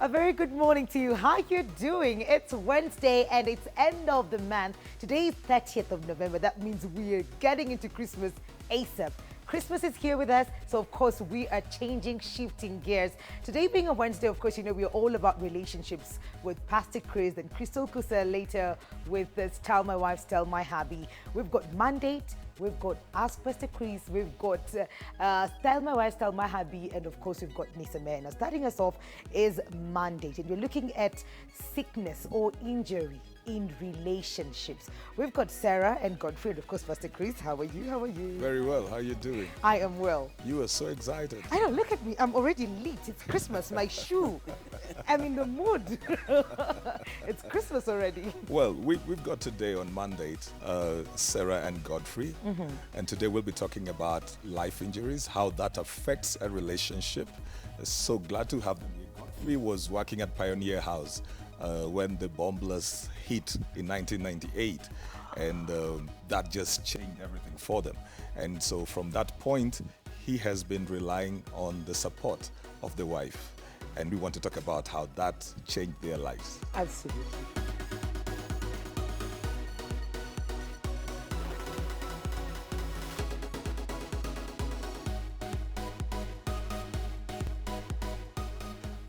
A very good morning to you. How you doing? It's Wednesday and it's end of the month. Today is 30th of November. That means we are getting into Christmas ASAP. Christmas is here with us, so of course we are shifting gears. Today being a Wednesday, of course, you know, we are all about relationships with Pastor Chris and Crystal Kusa later with this Tell My Wife, Tell My Hubby. We've got Mandate, we've got Ask Pastor Chris, we've got Tell My Wife, Tell My Hubby, and of course we've got Nisa May. Now starting us off is Mandate, and we're looking at sickness or injury in relationships. We've got Sarah and Godfrey, and of course, Pastor Chris. How are you? How are you? Very well. How are you doing? I am well. You are so excited. I know, look at me. I'm already lit. It's Christmas. My shoe. I'm in the mood. It's Christmas already. Well, we've got today on Mandate, Sarah and Godfrey. And today we'll be talking about life injuries, how that affects a relationship. So glad to have them here. Godfrey was working at Pioneer House when the bomb blast hit in 1998. And that just changed everything for them. And so from that point, he has been relying on the support of the wife. And we want to talk about how that changed their lives. Absolutely.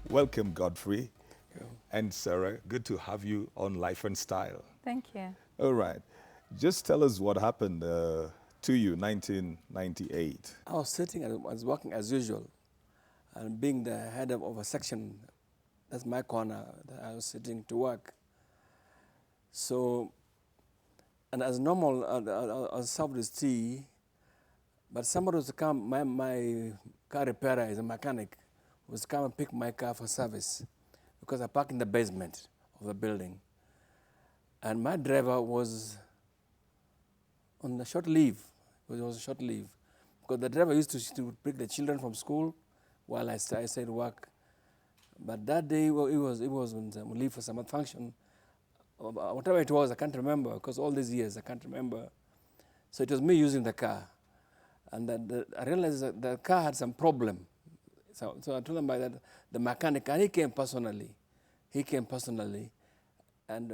Welcome, Godfrey and Sarah. Good to have you on Life and Style. Thank you. All right. Just tell us what happened to you 1998. I was sitting, I was working as usual, and being the head of a section, that's my corner, that I was sitting to work. So, and as normal, I served with tea, but somebody was to come, my car repairer is a mechanic, was to come and pick my car for service, because I parked in the basement of the building. And my driver was on a short leave. It was a short leave. Because the driver used to pick the children from school while I stayed work. But that day, well, it was on leave for some function. Whatever it was, I can't remember, because all these years, I can't remember. So it was me using the car. And I realized that the car had some problem. So I told him about that, the mechanic, and he came personally. And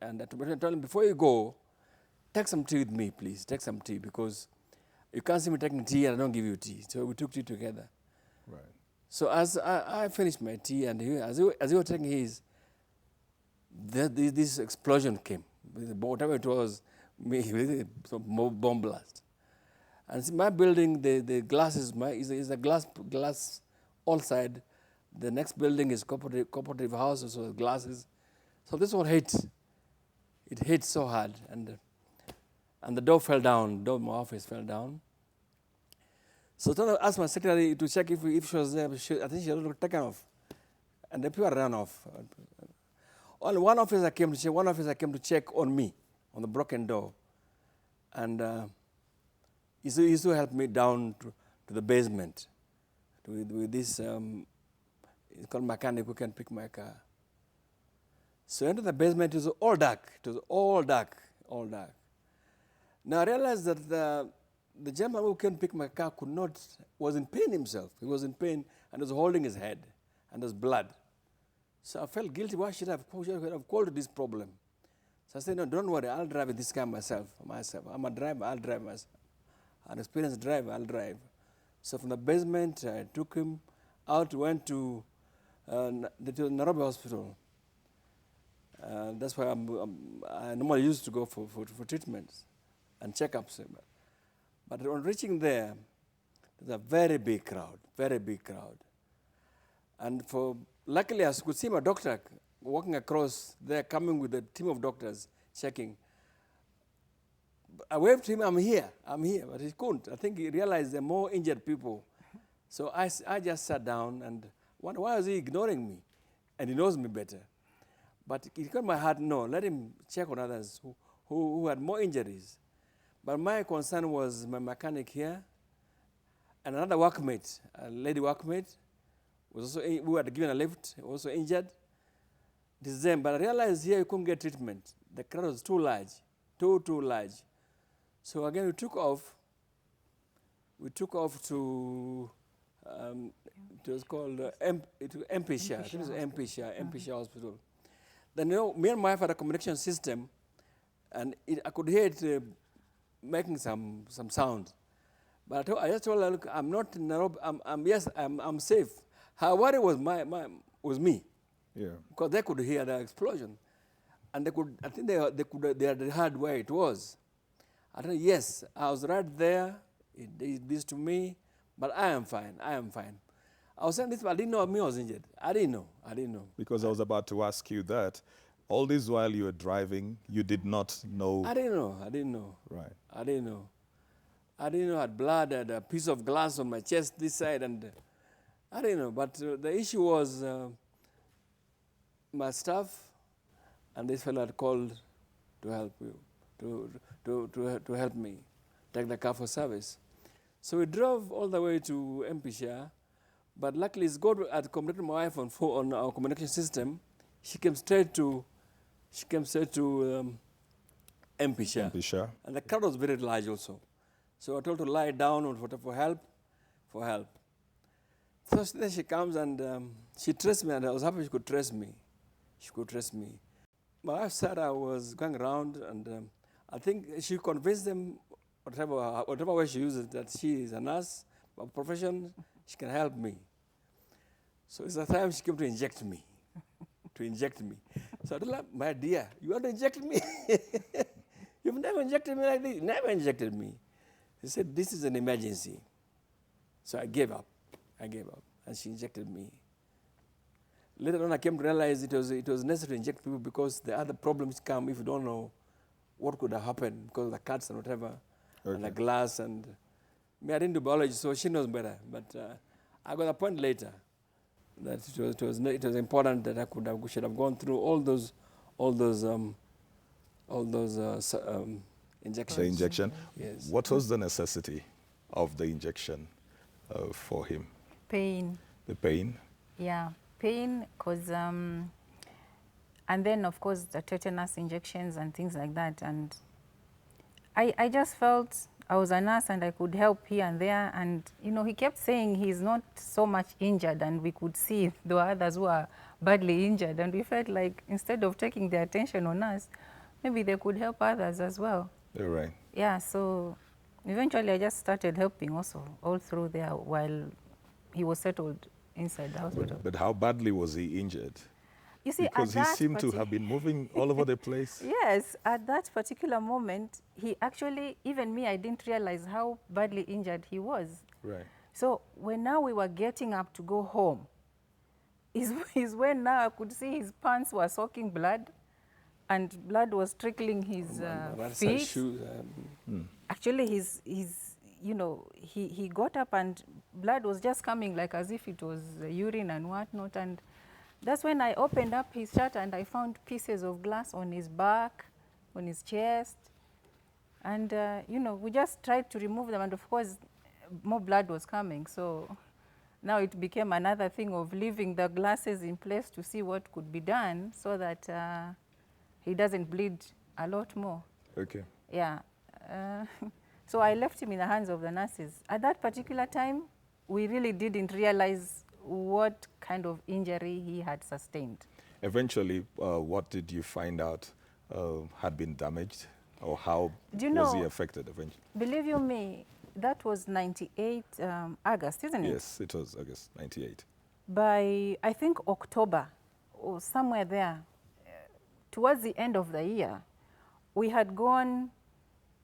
I told him, before you go, take some tea with me, please. Take some tea, because you can't see me taking tea and I don't give you tea. So we took tea together. Right. So as I finished my tea, and as he was taking his, this explosion came. Whatever it was, some bomb blast. And see, my building, the glass is a glass all side. The next building is cooperative house, so glasses. So this one hit. It hit so hard, and the door fell down. The door of my office fell down. So I asked my secretary to check if she was there. I think she had taken off, and the people ran off. Only one officer came to check on me, on the broken door, and he used to help me down to the basement with this. It's called mechanic who can pick my car. So into the basement, it was all dark. Now I realized that the gentleman who came to pick my car was in pain himself. He was in pain and was holding his head, and there was blood. So I felt guilty. Why should I have called this problem? So I said, no, don't worry, I'll drive this car myself. I'm a driver, I'll drive myself. An experienced driver, I'll drive. So from the basement, I took him out, went to the Nairobi hospital. That's why I normally used to go for treatments and checkups. But on reaching there, there's a very big crowd. And luckily, I could see my doctor walking across there, coming with a team of doctors checking. I waved to him, I'm here, but he couldn't. I think he realized there are more injured people. So I just sat down and wondered, why is he ignoring me? And he knows me better. But it got my heart, no, let him check on others who had more injuries. But my concern was my mechanic here, and another workmate, a lady workmate, was also, who had given a lift, also injured. It is them, but I realized here you couldn't get treatment. The crowd was too large, too large. So again, we took off to It was called Empisha. I think it was Empisha Hospital. Then, you know, me and my wife had a communication system, and I could hear it making some sound. But I just told her, look, I'm not in Nairobi. I'm safe. Her worry was me. Yeah. Because they could hear the explosion, and I think they had heard where it was. I said, yes, I was right there. It did this to me, but I am fine. I was saying this, but I didn't know me was injured. I didn't know. Because I was about to ask you that. All this while you were driving, you did not know. I didn't know. Right. I didn't know. I had blood, I had a piece of glass on my chest this side, and I didn't know. But the issue was my staff, and this fellow had called to help you, to help me take the car for service. So we drove all the way to Empisha, but luckily God had connected my wife on our communication system. She came straight to Empisha. And the crowd was very large also. So I told her to lie down for help. So then she comes and she traced me, and I was happy she could trace me. My wife Sarah was going around, and I think she convinced them, whatever way she uses, that she is a nurse, by profession, she can help me. So it's the time she came to inject me. So I told her, my dear, you want to inject me? You've never injected me like this. Never injected me. She said, this is an emergency. So I gave up, and she injected me. Later on, I came to realize it was necessary to inject people because the other problems come if you don't know what could have happened because of the cuts and whatever, and the glass. And I didn't do biology, so she knows better. But I got a point later that it was important that I should have gone through all those injections. The injection? Yes. What was the necessity of the injection for him? Pain. The pain? Yeah, pain, because, and then of course the tetanus injections and things like that. And I just felt I was a nurse and I could help here and there. And, you know, he kept saying he's not so much injured, and we could see there were others who are badly injured. And we felt like instead of taking their attention on us, maybe they could help others as well. You're right. Yeah, so eventually I just started helping also all through there while he was settled inside the hospital. But how badly was he injured? You see, because he seemed to have been moving all over the place. Yes, at that particular moment, he actually, even me, I didn't realize how badly injured he was. Right. So when now we were getting up to go home, is when now I could see his pants were soaking blood, and blood was trickling his feet. Shoes, Actually, he got up and blood was just coming like as if it was urine and whatnot. And that's when I opened up his shirt and I found pieces of glass on his back, on his chest. And, we just tried to remove them. And of course, more blood was coming. So now it became another thing of leaving the glasses in place to see what could be done so that he doesn't bleed a lot more. Okay. Yeah. So I left him in the hands of the nurses. At that particular time, we really didn't realize what kind of injury he had sustained. Eventually, what did you find out had been damaged, or how was he affected eventually? Believe you me, that was 98 August, isn't it? Yes, it was August 98. By, I think, October, or somewhere there, towards the end of the year, we had gone,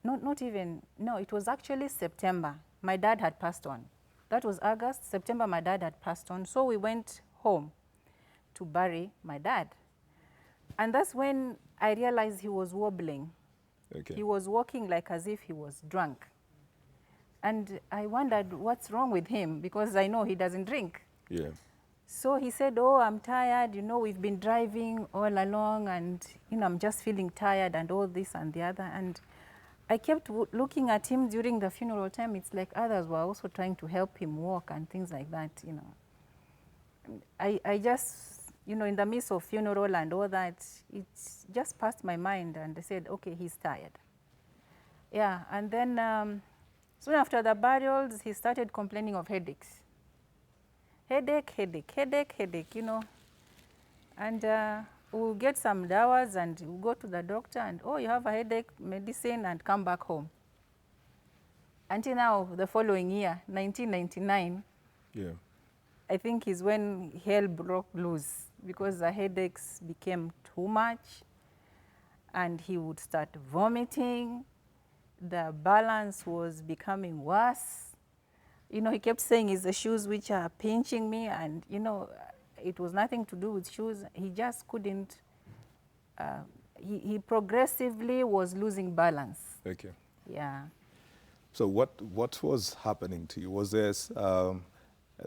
it was actually September. My dad had passed on. That was August. September, my dad had passed on. So we went home to bury my dad. And that's when I realized he was wobbling. Okay. He was walking like as if he was drunk. And I wondered what's wrong with him, because I know he doesn't drink. Yeah. So he said, oh, I'm tired. We've been driving all along and, I'm just feeling tired and all this and the other. And I kept looking at him during the funeral time. It's like others were also trying to help him walk and things like that, I just, in the midst of funeral and all that, it just passed my mind and I said, okay, he's tired. Yeah, and then soon after the burials, he started complaining of headaches. headache, headache, headache, headache, you know. And we'll get some dawas and we'll go to the doctor and, oh, you have a headache, medicine, and come back home. Until now, the following year, 1999, Yeah. I think is when hell broke loose because the headaches became too much and he would start vomiting. The balance was becoming worse. You know, he kept saying it's the shoes which are pinching me, and, you know, it was nothing to do with shoes. He just couldn't, he progressively was losing balance. Okay. Yeah. So what was happening to you? Was there,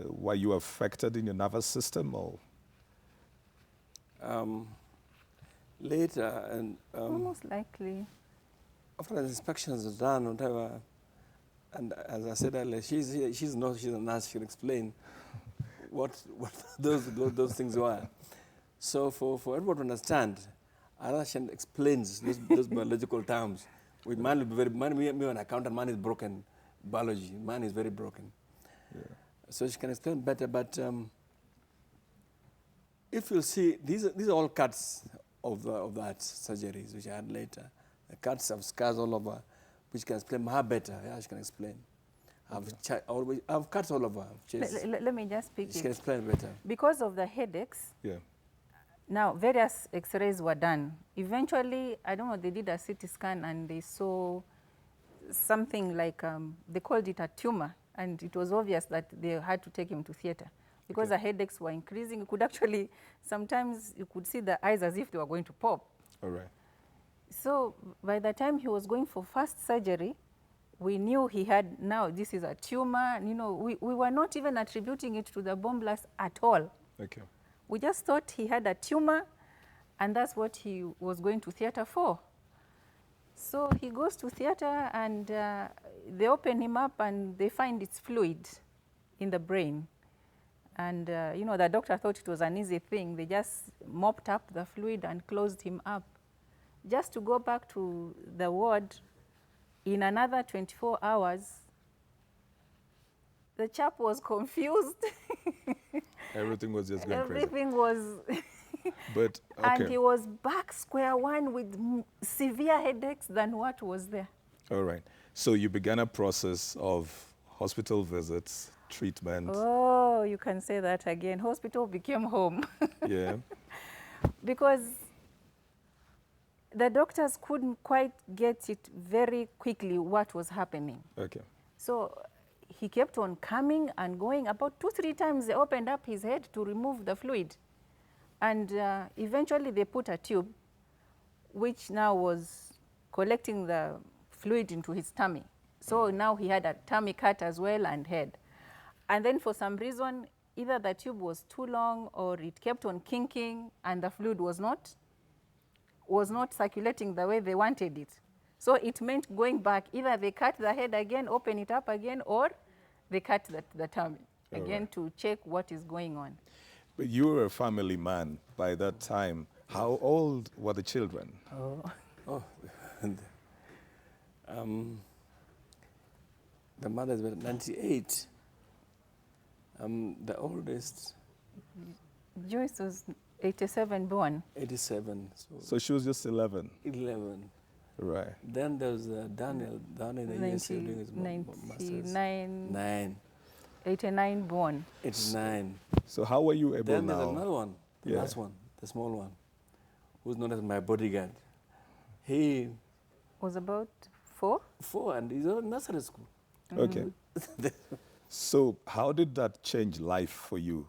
were you affected in your nervous system or? Later, and Most likely. after the inspections are done, whatever, and as I said earlier, she's a nurse. She can explain what those things were. So for everyone to understand, Arashan explains those biological terms. With man, will be very me an accountant. Man is broken. Biology, man is very broken. Yeah. So she can explain better. But if you see, these are all cuts of that surgeries which I had later. The cuts have scars all over, which can explain her better. Yeah, she can explain. I've cuts all over. Let me just speak She can it. explain better. Because of the headaches, Yeah. now various x-rays were done. Eventually, I don't know, they did a CT scan and they saw something like, they called it a tumor. And it was obvious that they had to take him to theater because Okay. the headaches were increasing. You could actually, sometimes you could see the eyes as if they were going to pop. All right. So by the time he was going for first surgery, we knew he had, now this is a tumor. You know, we were not even attributing it to the bomb blast at all. Okay. We just thought he had a tumor and that's what he was going to theater for. So he goes to theater and they open him up and they find it's fluid in the brain. And, you know, the doctor thought it was an easy thing. They just mopped up the fluid and closed him up. Just to go back to the ward, in another 24 hours, the chap was confused. Everything was just going crazy. Everything was, But and he okay. was back square one with severe headaches than what was there. All right. So you began a process of hospital visits, treatment. Oh, you can say that again. Hospital became home. Yeah. Because the doctors couldn't quite get it very quickly what was happening. Okay. So he kept on coming and going. About 2-3 times they opened up his head to remove the fluid. And eventually they put a tube, which now was collecting the fluid into his tummy. So now he had a tummy cut as well and head. And then for some reason, either the tube was too long or it kept on kinking and the fluid was not circulating the way they wanted it. So it meant going back. Either they cut the head again, open it up again, or they cut the tummy again to check what is going on. But you were a family man by that time. How old were the children? Oh, the mother is 98. The oldest, Joyce was 87 born. 87. So she was just 11. 11. Right. Then there was Daniel. Daniel, the year still doing his master's. 9. 89 born. 89. So how were you able Then there's now? another one, the Yeah. last one, the small one, who's known as my bodyguard. He Was about 4. 4 and he's in nursery school. Okay. So how did that change life for you?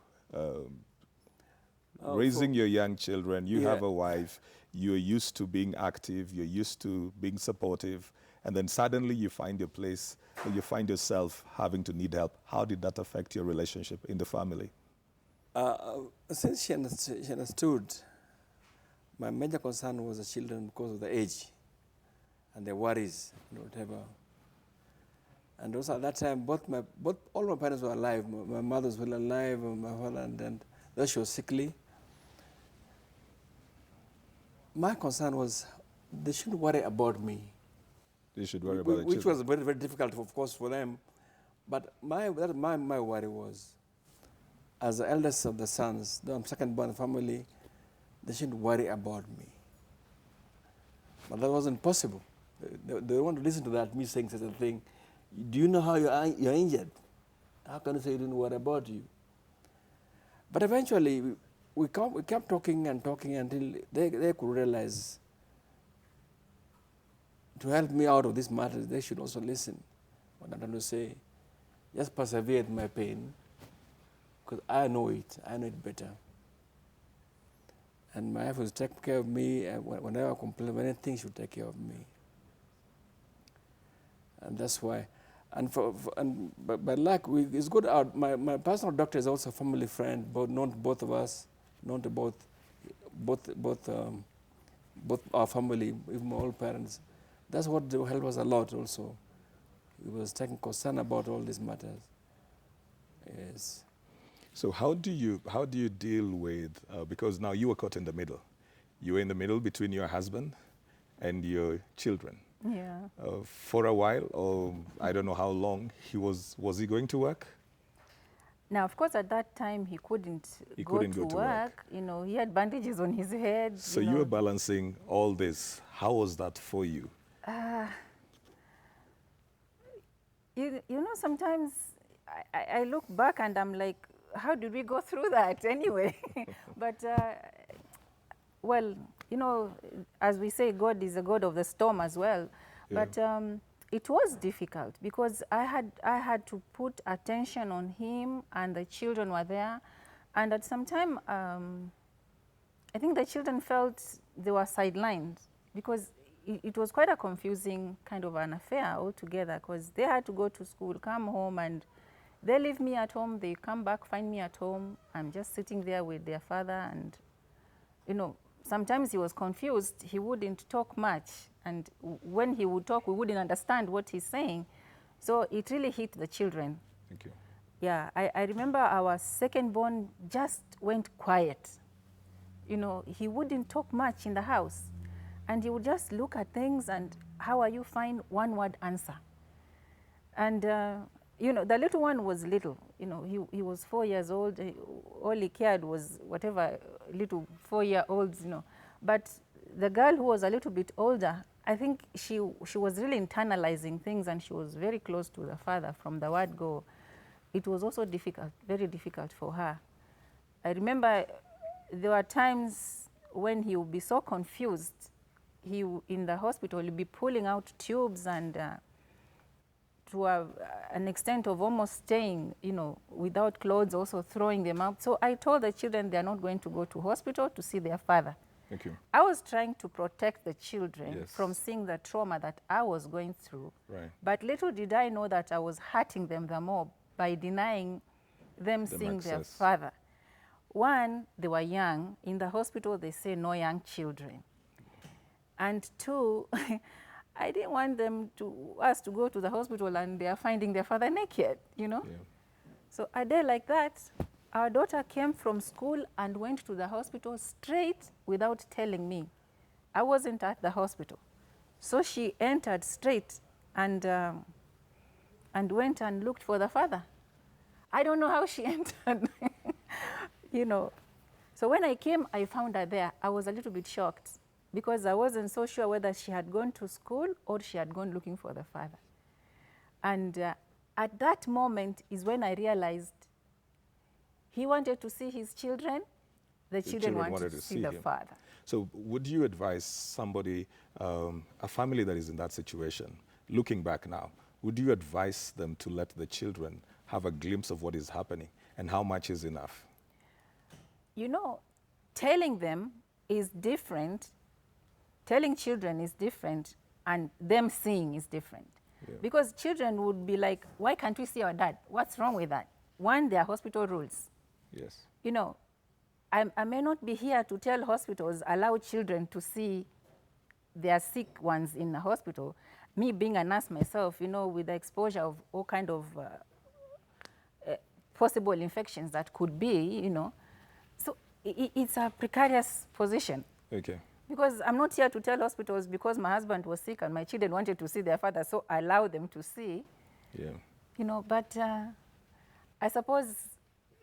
Raising your young children, you have Yeah. a wife, you're used to being active, you're used to being supportive, and then suddenly you find your place, you find yourself having to need help. How did that affect your relationship in the family? Since she understood, my major concern was the children because of the age and the worries and whatever. And also at that time, all my parents were alive. My mother was well alive, and my father, and though she was sickly. My concern was they shouldn't worry about me. You should worry about the Which children. was very, very difficult, of course, for them. But my worry was, as the eldest of the sons, though I'm second born in the family, they shouldn't worry about me. But that wasn't possible. They don't want to listen to that, me saying such a thing. Do you know how you're injured? How can you say you didn't worry about you? But eventually, we kept talking and talking until they could realize to help me out of this matter, they should also listen. What I'm trying to say, just persevere in my pain, because I know it better. And my wife will take care of me, and whenever I complain, anything, she'll take care of me. And that's why. And by luck, it's good. My personal doctor is also a family friend, known to both of us, known to both our family, even my old parents. That's what helped us a lot also. He was taking concern about all these matters. Yes. So how do you deal with, because now you were caught in the middle. You were in the middle between your husband and your children. Yeah. For a while, or I don't know how long, was he going to work? Now, of course, at that time, he couldn't go to work. You know, he had bandages on his head. So you were balancing all this. How was that for you? You know, sometimes I look back and I'm like, how did we go through that anyway? But, well, you know, as we say, God is a God of the storm as well. Yeah. But it was difficult because I had to put attention on him, and the children were there. And at some time, I think the children felt they were sidelined because it was quite a confusing kind of an affair altogether, because they had to go to school, come home, and they leave me at home. They come back, find me at home. I'm just sitting there with their father, and, you know, sometimes he was confused. He wouldn't talk much. And when he would talk, we wouldn't understand what he's saying. So it really hit the children. Thank you. Yeah, I remember our second born just went quiet. You know, he wouldn't talk much in the house. And he would just look at things and, how are you, fine, one word answer. And, you know, the little one was little. You know, he was 4 years old. All he cared was whatever little 4-year-olds, you know. But the girl who was a little bit older, I think she was really internalizing things, and she was very close to the father from the word go. It was also difficult, very difficult for her. I remember there were times when he would be so confused. In the hospital, he'd be pulling out tubes, and to an extent of almost staying, you know, without clothes, also throwing them out. So I told the children they're not going to go to hospital to see their father. Thank you. I was trying to protect the children Yes. from seeing the trauma that I was going through. Right. But little did I know that I was hurting them the more by denying them seeing their access. father. One, they were young. In the hospital, they say no young children. And two, I didn't want us to go to the hospital and they are finding their father naked, you know? Yeah. So a day like that, our daughter came from school and went to the hospital straight without telling me. I wasn't at the hospital. So she entered straight and went and looked for the father. I don't know how she entered, you know. So when I came, I found her there. I was a little bit shocked, because I wasn't so sure whether she had gone to school or she had gone looking for the father. And at that moment is when I realized he wanted to see his children, the children wanted to see the father. So would you advise somebody, a family that is in that situation, looking back now, would you advise them to let the children have a glimpse of what is happening, and how much is enough? You know, telling them is different. Telling children is different, and them seeing is different. Yeah. Because children would be like, why can't we see our dad? What's wrong with that? One, there are hospital rules. Yes. You know, I may not be here to tell hospitals allow children to see their sick ones in the hospital. Me being a nurse myself, you know, with the exposure of all kind of possible infections that could be, you know. So it's a precarious position. Okay. Because I'm not here to tell hospitals because my husband was sick and my children wanted to see their father, so allow them to see. Yeah. You know, but I suppose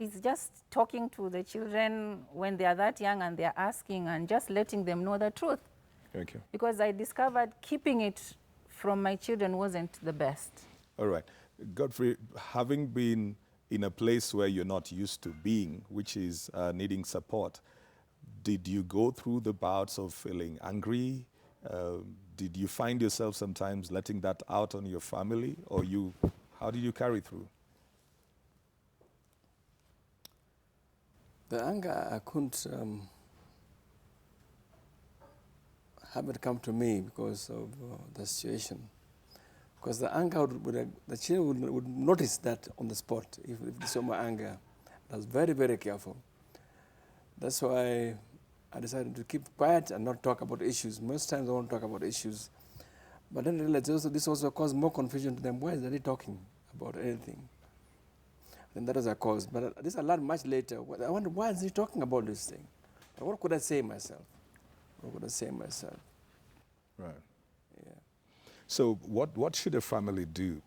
it's just talking to the children when they are that young and they're asking and just letting them know the truth. Okay. Because I discovered keeping it from my children wasn't the best. All right. Godfrey, having been in a place where you're not used to being, which is needing support, did you go through the bouts of feeling angry? Did you find yourself sometimes letting that out on your family? Or how did you carry through? The anger, I couldn't have it come to me because of the situation. Because the anger, the children would notice that on the spot if they saw my anger. I was very, very careful. That's why I decided to keep quiet and not talk about issues. Most times I won't talk about issues. But then I realized this also caused more confusion to them. Why is they talking about anything? And that was a cause. But this I learned much later. I wonder, why is he talking about this thing? But what could I say myself? What could I say myself? Right. Yeah. So what should a family do?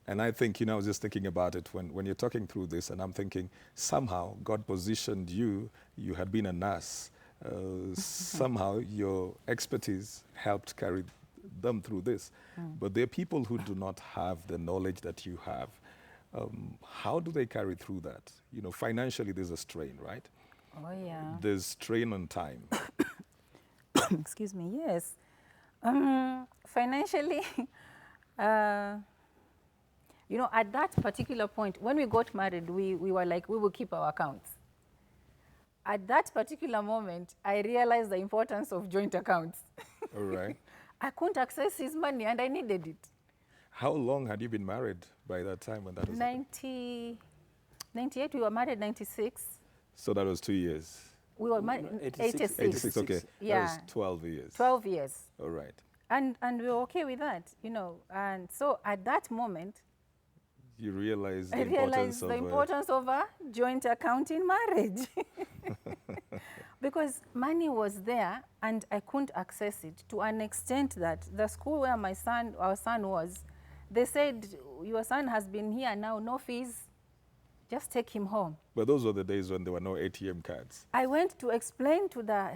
And I think, I was just thinking about it when you're talking through this, and I'm thinking, somehow God positioned you had been a nurse. Somehow your expertise helped carry them through this. But there are people who do not have the knowledge that you have. How do they carry through that? Financially there's a strain, right? Oh, yeah. There's strain on time. Excuse me, yes. Financially, at that particular point, when we got married, we were like, we will keep our accounts. At that particular moment, I realized the importance of joint accounts. All right. I couldn't access his money and I needed it. How long had you been married by that time when that was? 98, we were married 96. So that was 2 years. We were married 86. 86, okay. Yeah. That was 12 years. 12 years. All right. And we were okay with that, And so at that moment, You realized I realized the importance of a joint account in marriage. Because money was there and I couldn't access it to an extent that the school where our son was, they said, your son has been here now, no fees, just take him home. But those were the days when there were no ATM cards. I went to explain to the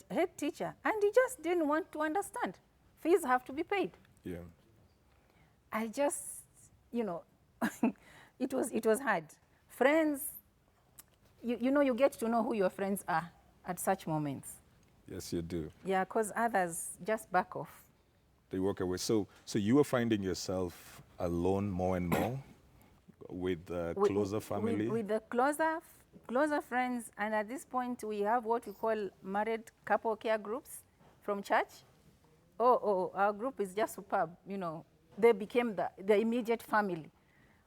head teacher and he just didn't want to understand. Fees have to be paid. Yeah. I just, it was hard. Friends, you get to know who your friends are at such moments. Yes, you do. Yeah, because others just back off. They walk away. So you were finding yourself alone more and more with closer family? With the closer friends. And at this point, we have what we call married couple care groups from church. Our group is just superb. They became the immediate family.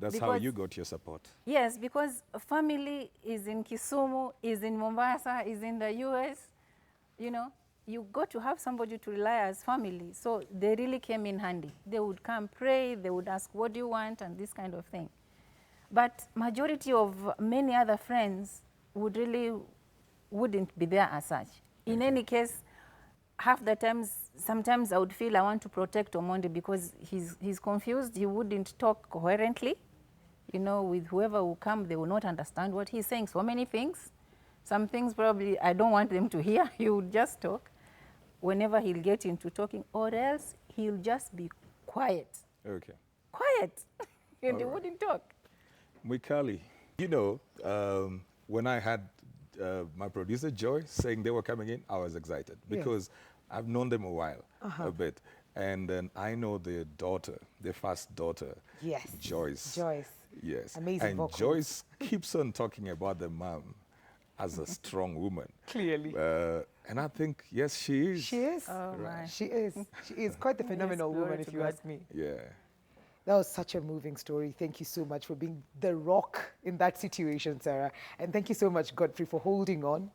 That's how you got your support. Yes, because a family is in Kisumu, is in Mombasa, is in the US. You got to have somebody to rely as family. So they really came in handy. They would come pray, they would ask, what do you want, and this kind of thing. But majority of many other friends wouldn't be there as such. In any case, half the times, sometimes I would feel I want to protect Omondi because he's confused. He wouldn't talk coherently. With whoever will come, they will not understand what he's saying. So many things. Some things probably I don't want them to hear. He would just talk whenever he'll get into talking, or else he'll just be quiet. Okay. Quiet. And he wouldn't talk. Mwikali, when I had my producer Joy saying they were coming in, I was excited because I've known them a while, a bit. And then I know their daughter, their first daughter, Yes. Joyce. Joyce. Yes. Amazing and vocals. Joyce keeps on talking about the mom as a strong woman. Clearly. And I think, yes, she is. She is. Oh, my. She is. She is quite the phenomenal glory woman, to if you God. ask me. Yeah. That was such a moving story. Thank you so much for being the rock in that situation, Sarah. And thank you so much, Godfrey, for holding on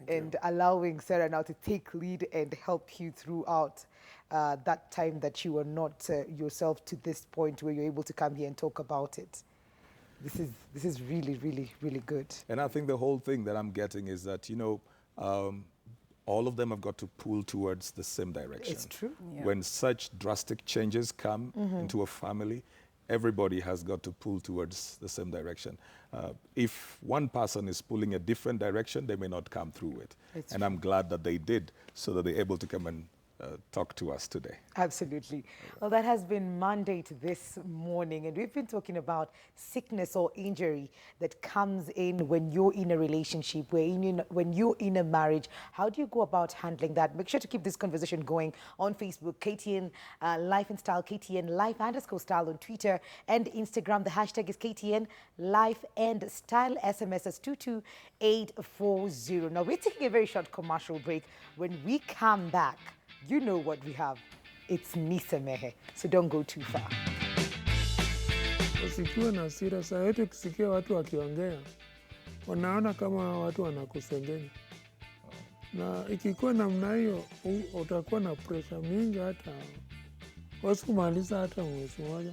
and allowing Sarah now to take lead and help you throughout that time that you were not yourself to this point where you're able to come here and talk about it. This is really, really, really good. And I think the whole thing that I'm getting is that, all of them have got to pull towards the same direction. It's true. Yeah. When such drastic changes come into a family, everybody has got to pull towards the same direction. If one person is pulling a different direction, they may not come through it. And I'm glad that they did, so that they're able to come and talk to us today. Absolutely. Well, that has been Mandate this morning, and we've been talking about sickness or injury that comes in when you're in a relationship, when you're in a marriage. How do you go about handling that? Make sure to keep this conversation going on Facebook, KTN Life and Style, KTN Life_Style on Twitter and Instagram. The hashtag is KTN Life and Style. SMS is 22840. Now, we're taking a very short commercial break. When we come back, you know what we have. It's Nisamehe, so don't go too far. Usikuwe na hasira. Saa yote ukisikia watu wakiongea, wanaona kama watu wanakusengenya. Na ikikuwa namna hiyo, utakuwa na pressure mingi, hata huwezi kumaliza hata mwezi mmoja.